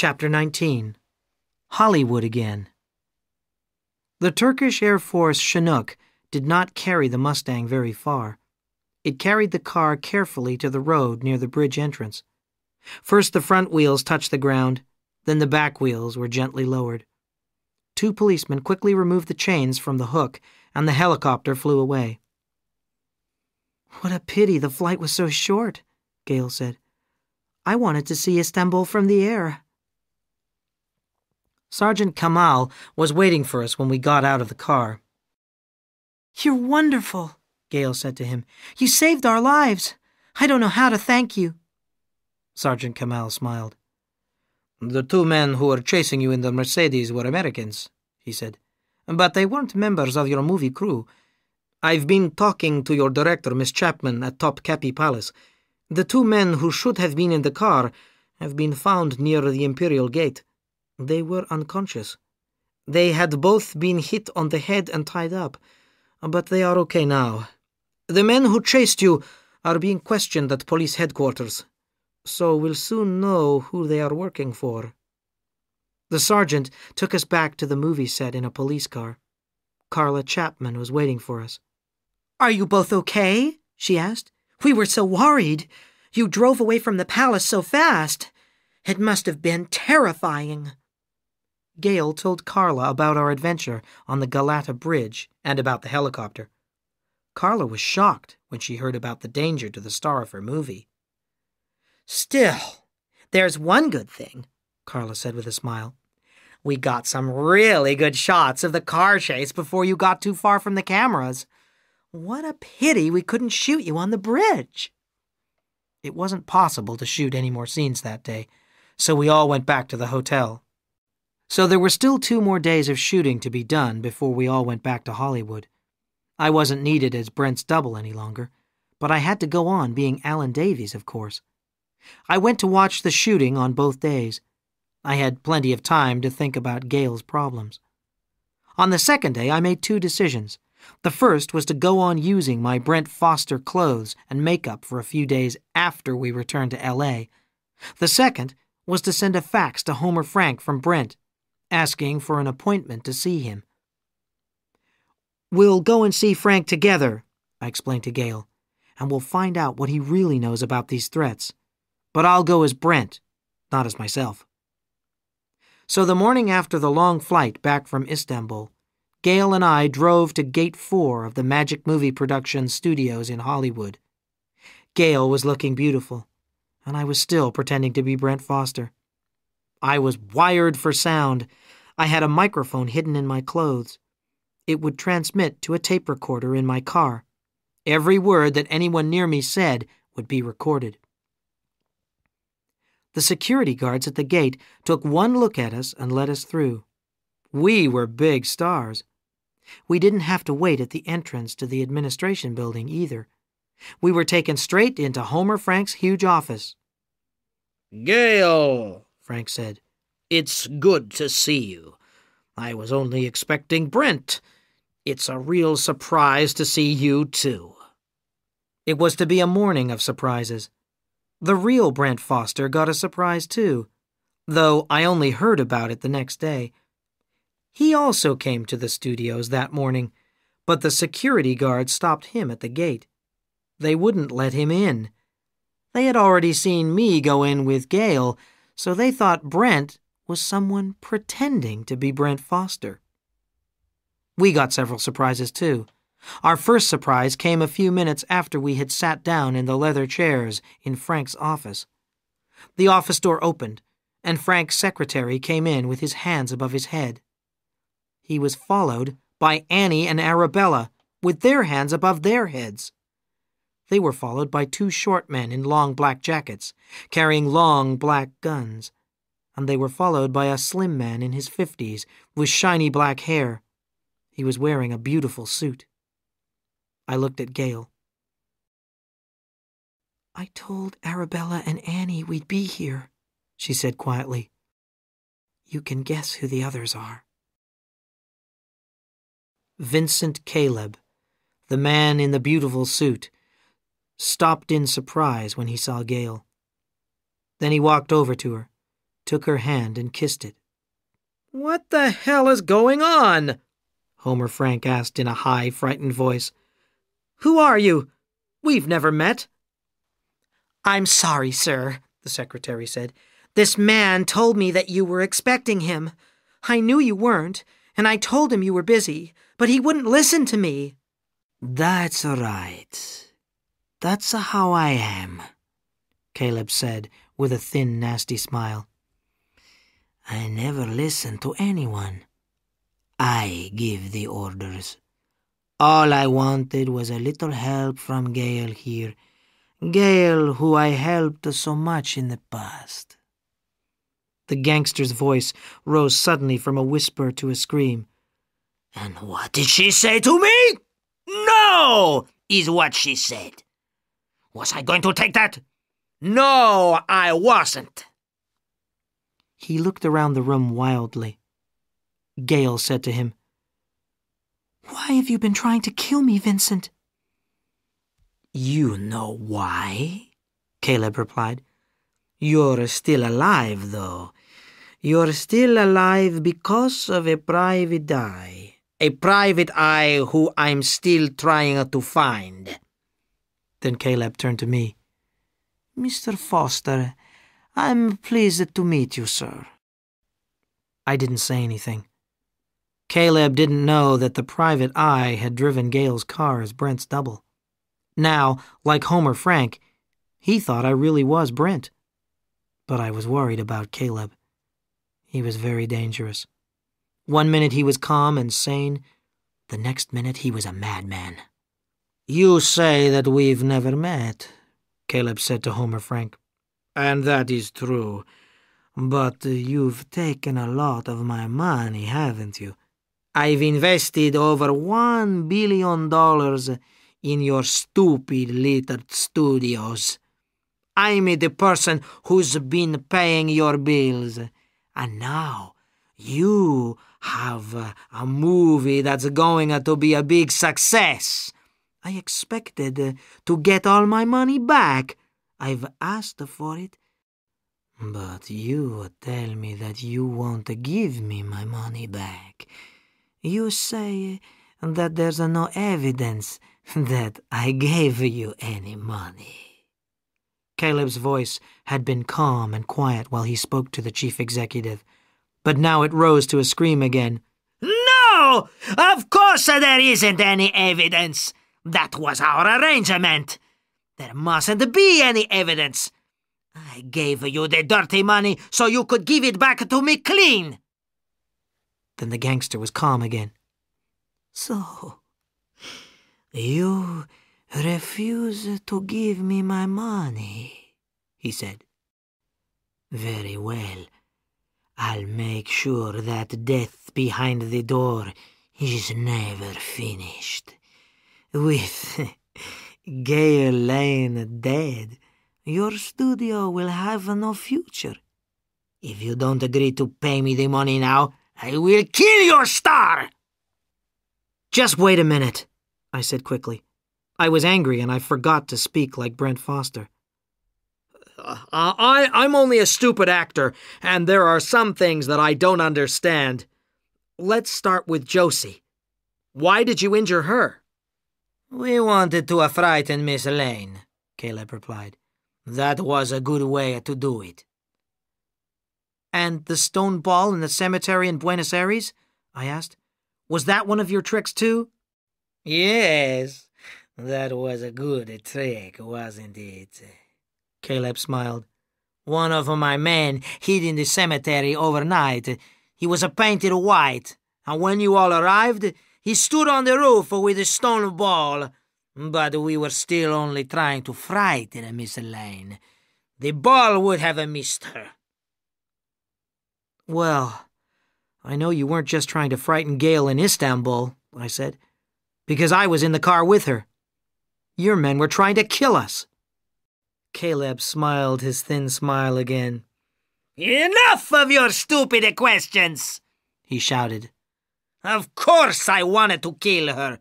Chapter 19. Hollywood Again. The Turkish Air Force Chinook did not carry the Mustang very far. It carried the car carefully to the road near the bridge entrance. First the front wheels touched the ground, then the back wheels were gently lowered. 2 policemen quickly removed the chains from the hook, and the helicopter flew away. "What a pity the flight was so short," Gail said. "I wanted to see Istanbul from the air." Sergeant Kamal was waiting for us when we got out of the car. "You're wonderful," Gail said to him. "You saved our lives. I don't know how to thank you." Sergeant Kamal smiled. "The 2 men who were chasing you in the Mercedes were Americans," he said. "But they weren't members of your movie crew. I've been talking to your director, Miss Chapman, at Topkapi Palace. The 2 men who should have been in the car have been found near the Imperial Gate. They were unconscious. They had both been hit on the head and tied up, but they are okay now. The men who chased you are being questioned at police headquarters, so we'll soon know who they are working for." The sergeant took us back to the movie set in a police car. Carla Chapman was waiting for us. "Are you both okay?" she asked. "We were so worried. You drove away from the palace so fast. It must have been terrifying." Gail told Carla about our adventure on the Galata Bridge and about the helicopter. Carla was shocked when she heard about the danger to the star of her movie. "Still, there's one good thing," Carla said with a smile. "We got some really good shots of the car chase before you got too far from the cameras. What a pity we couldn't shoot you on the bridge." It wasn't possible to shoot any more scenes that day, so we all went back to the hotel. So there were still 2 more days of shooting to be done before we all went back to Hollywood. I wasn't needed as Brent's double any longer, but I had to go on being Alan Davies, of course. I went to watch the shooting on both days. I had plenty of time to think about Gail's problems. On the second day, I made 2 decisions. The first was to go on using my Brent Foster clothes and makeup for a few days after we returned to L.A. The second was to send a fax to Homer Frank from Brent, asking for an appointment to see him. "We'll go and see Frank together," I explained to Gail, "and we'll find out what he really knows about these threats. But I'll go as Brent, not as myself." So the morning after the long flight back from Istanbul, Gail and I drove to Gate 4 of the Magic Movie Production Studios in Hollywood. Gail was looking beautiful, and I was still pretending to be Brent Foster. I was wired for sound. I had a microphone hidden in my clothes. It would transmit to a tape recorder in my car. Every word that anyone near me said would be recorded. The security guards at the gate took one look at us and let us through. We were big stars. We didn't have to wait at the entrance to the administration building either. We were taken straight into Homer Frank's huge office. "Gail," Frank said, "it's good to see you. I was only expecting Brent. It's a real surprise to see you, too." It was to be a morning of surprises. The real Brent Foster got a surprise, too, though I only heard about it the next day. He also came to the studios that morning, but the security guard stopped him at the gate. They wouldn't let him in. They had already seen me go in with Gail, so they thought Brent was someone pretending to be Brent Foster. We got several surprises, too. Our first surprise came a few minutes after we had sat down in the leather chairs in Frank's office. The office door opened, and Frank's secretary came in with his hands above his head. He was followed by Annie and Arabella, with their hands above their heads. They were followed by 2 short men in long black jackets, carrying long black guns, and they were followed by a slim man in his 50s with shiny black hair. He was wearing a beautiful suit. I looked at Gail. "I told Arabella and Annie we'd be here," she said quietly. "You can guess who the others are." Vincent Caleb, the man in the beautiful suit, stopped in surprise when he saw Gail. Then he walked over to her, took her hand and kissed it. "What the hell is going on?" Homer Frank asked in a high, frightened voice. "Who are you? We've never met." "I'm sorry, sir," the secretary said. "This man told me that you were expecting him. I knew you weren't, and I told him you were busy, but he wouldn't listen to me." "That's right. That's how I am," Caleb said with a thin, nasty smile. "I never listen to anyone. I give the orders. All I wanted was a little help from Gale here. Gale, who I helped so much in the past." The gangster's voice rose suddenly from a whisper to a scream. "And what did she say to me? No, is what she said. Was I going to take that? No, I wasn't." He looked around the room wildly. Gale said to him, "Why have you been trying to kill me, Vincent?" "You know why," Caleb replied. "You're still alive, though. You're still alive because of a private eye. A private eye who I'm still trying to find." Then Caleb turned to me. "Mr. Foster, I'm pleased to meet you, sir." I didn't say anything. Caleb didn't know that the private eye had driven Gale's car as Brent's double. Now, like Homer Frank, he thought I really was Brent. But I was worried about Caleb. He was very dangerous. One minute he was calm and sane. The next minute he was a madman. "You say that we've never met," Caleb said to Homer Frank. "And that is true. But you've taken a lot of my money, haven't you? I've invested over $1 billion in your stupid little studios. I'm the person who's been paying your bills. And now you have a movie that's going to be a big success. I expected to get all my money back. I've asked for it. But you tell me that you won't give me my money back. You say that there's no evidence that I gave you any money." Caleb's voice had been calm and quiet while he spoke to the chief executive, but now it rose to a scream again. "No! Of course there isn't any evidence. That was our arrangement. There mustn't be any evidence. I gave you the dirty money so you could give it back to me clean." Then the gangster was calm again. "So, you refuse to give me my money," he said. "Very well. I'll make sure that death behind the door is never finished. With Gale Lane dead, your studio will have no future. If you don't agree to pay me the money now, I will kill your star!" "Just wait a minute," I said quickly. I was angry and I forgot to speak like Brent Foster. I'm only a stupid actor, and there are some things that I don't understand. Let's start with Josie. Why did you injure her?" "We wanted to frighten Miss Lane," Caleb replied. "That was a good way to do it." "And the stone ball in the cemetery in Buenos Aires?" I asked. "Was that one of your tricks too?" "Yes, that was a good trick, wasn't it?" Caleb smiled. "One of my men hid in the cemetery overnight. He was painted white, and when you all arrived, he stood on the roof with a stone ball. But we were still only trying to frighten Miss Lane. The ball would have missed her." "Well, I know you weren't just trying to frighten Gale in Istanbul," I said, "because I was in the car with her. Your men were trying to kill us." Caleb smiled his thin smile again. "Enough of your stupid questions," he shouted. "Of course I wanted to kill her.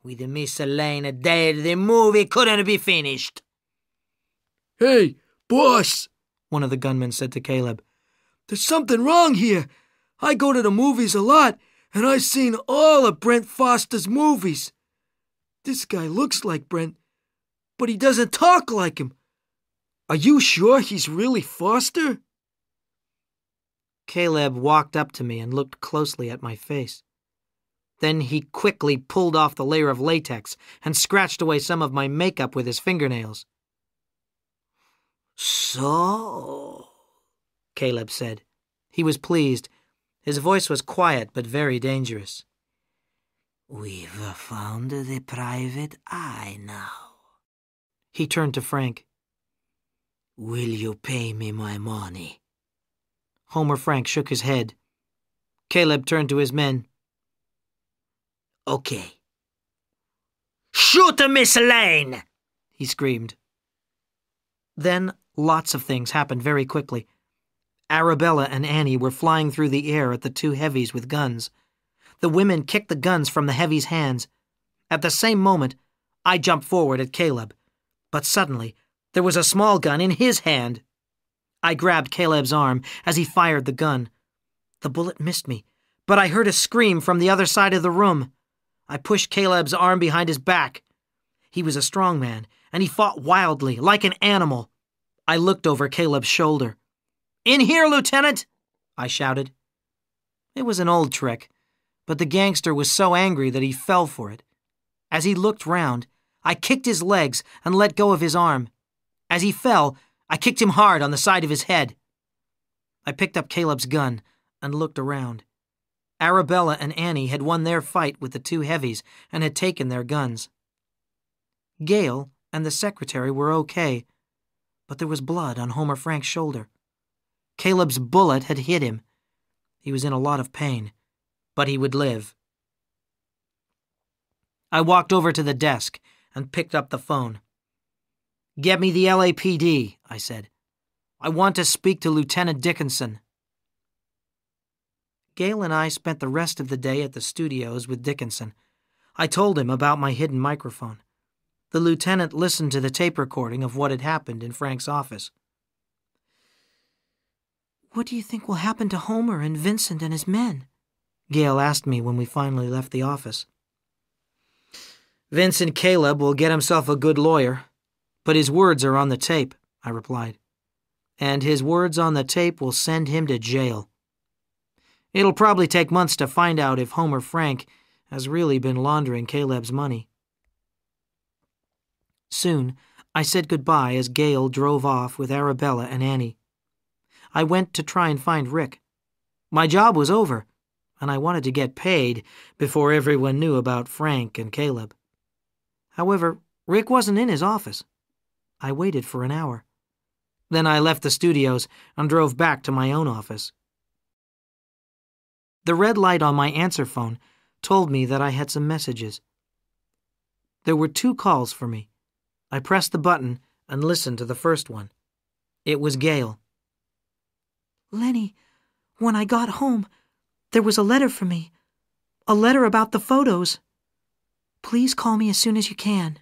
With Miss Lane dead, the movie couldn't be finished." "Hey, boss," one of the gunmen said to Caleb. There's something wrong here. I go to the movies a lot, and I've seen all of Brent Foster's movies. This guy looks like Brent, but he doesn't talk like him. Are you sure he's really Foster?" Caleb walked up to me and looked closely at my face. Then he quickly pulled off the layer of latex and scratched away some of my makeup with his fingernails. "So," Caleb said. He was pleased. His voice was quiet but very dangerous. "We've found the private eye now." He turned to Frank. "Will you pay me my money?" Homer Frank shook his head. Caleb turned to his men. "Okay." "Shoot Miss Lane!" he screamed. Then lots of things happened very quickly. Arabella and Annie were flying through the air at the two heavies with guns. The women kicked the guns from the heavies' hands. At the same moment, I jumped forward at Caleb. But suddenly, there was a small gun in his hand. I grabbed Caleb's arm as he fired the gun. The bullet missed me, but I heard a scream from the other side of the room. I pushed Caleb's arm behind his back. He was a strong man, and he fought wildly, like an animal. I looked over Caleb's shoulder. "In here, Lieutenant!" I shouted. It was an old trick, but the gangster was so angry that he fell for it. As he looked round, I kicked his legs and let go of his arm. As he fell, I kicked him hard on the side of his head. I picked up Caleb's gun and looked around. Arabella and Annie had won their fight with the two heavies and had taken their guns. Gail and the secretary were okay, but there was blood on Homer Frank's shoulder. Caleb's bullet had hit him. He was in a lot of pain, but he would live. I walked over to the desk and picked up the phone. "Get me the LAPD," I said. "I want to speak to Lieutenant Dickinson." Gail and I spent the rest of the day at the studios with Dickinson. I told him about my hidden microphone. The lieutenant listened to the tape recording of what had happened in Frank's office. "What do you think will happen to Homer and Vincent and his men?" Gail asked me when we finally left the office. "Vincent Caleb will get himself a good lawyer, but his words are on the tape," I replied. "And his words on the tape will send him to jail. It'll probably take months to find out if Homer Frank has really been laundering Caleb's money." Soon, I said goodbye as Gail drove off with Arabella and Annie. I went to try and find Rick. My job was over, and I wanted to get paid before everyone knew about Frank and Caleb. However, Rick wasn't in his office. I waited for an hour. Then I left the studios and drove back to my own office. The red light on my answer phone told me that I had some messages. There were 2 calls for me. I pressed the button and listened to the first one. It was Gail. "Lenny, when I got home, there was a letter for me. A letter about the photos. Please call me as soon as you can."